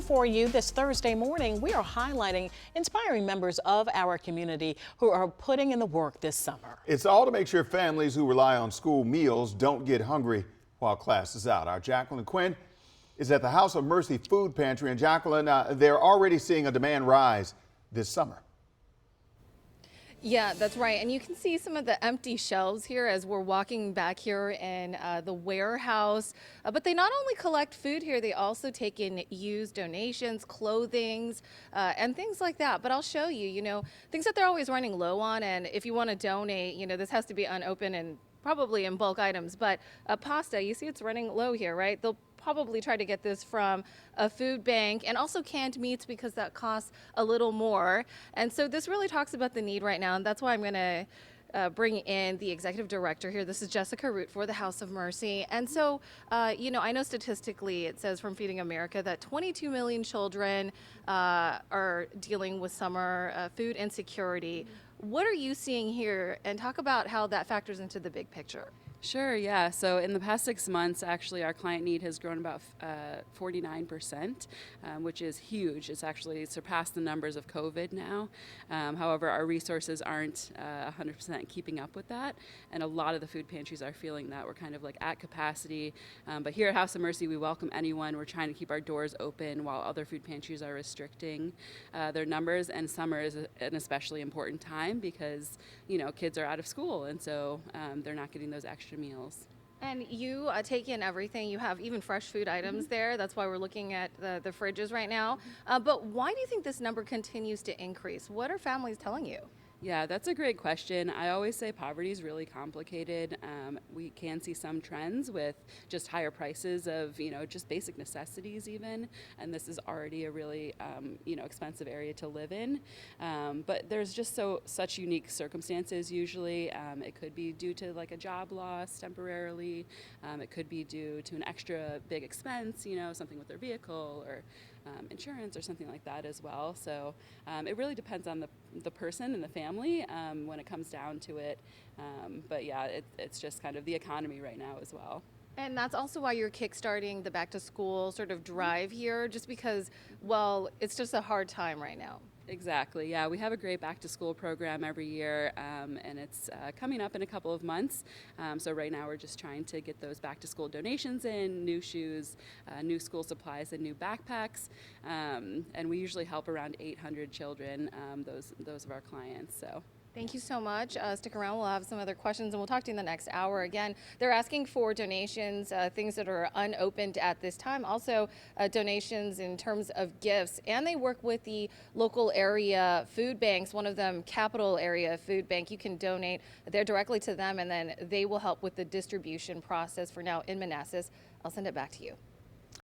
for you this Thursday morning, we are highlighting inspiring members of our community who are putting in the work this summer. It's all to make sure families who rely on school meals don't get hungry while class is out. Our Jacqueline Quinn is at the House of Mercy Food Pantry. And Jacqueline, they're already seeing a demand rise this summer. Yeah, that's right. And you can see some of the empty shelves here as we're walking back here in the warehouse. But they not only collect food here, they also take in used donations, clothings, and things like that. But I'll show you, things that they're always running low on. And if you want to donate, this has to be unopened and probably in bulk items. But pasta, you see it's running low here, right? They'll probably try to get this from a food bank, and also canned meats because that costs a little more. And so this really talks about the need right now, and that's why I'm going to bring in the executive director here. This is Jessica Root for the House of Mercy. And so, I know statistically it says from Feeding America that 22 million children are dealing with summer food insecurity. What are you seeing here? And talk about how that factors into the big picture. Sure, yeah. So in the past 6 months, actually, our client need has grown about 49%, which is huge. It's actually surpassed the numbers of COVID now. However, our resources aren't 100% keeping up with that, and a lot of the food pantries are feeling that we're kind of like at capacity. But here at House of Mercy, we welcome anyone. We're trying to keep our doors open while other food pantries are restricting their numbers, and summer is an especially important time because, kids are out of school, and so they're not getting those extra meals. And you take in everything. You have even fresh food items there. That's why we're looking at the fridges right now. But why do you think this number continues to increase? What are families telling you? Yeah, that's a great question. I always say poverty is really complicated. We can see some trends with just higher prices of, just basic necessities even. And this is already a really, expensive area to live in. But there's just such unique circumstances usually. It could be due to like a job loss temporarily. It could be due to an extra big expense, something with their vehicle or insurance or something like that as well. So it really depends on the person and the family when it comes down to it. But yeah, it's just kind of the economy right now as well. And that's also why you're kickstarting the back to school sort of drive here, just because, it's just a hard time right now. Exactly. Yeah, we have a great back to school program every year, and it's coming up in a couple of months. So right now we're just trying to get those back to school donations in, new shoes, new school supplies, and new backpacks. And we usually help around 800 children, those of our clients. So. Thank you so much. Stick around. We'll have some other questions, and we'll talk to you in the next hour. Again, they're asking for donations, things that are unopened at this time. Also, donations in terms of gifts. And they work with the local area food banks, one of them Capital Area Food Bank. You can donate there directly to them, and then they will help with the distribution process for now in Manassas. I'll send it back to you.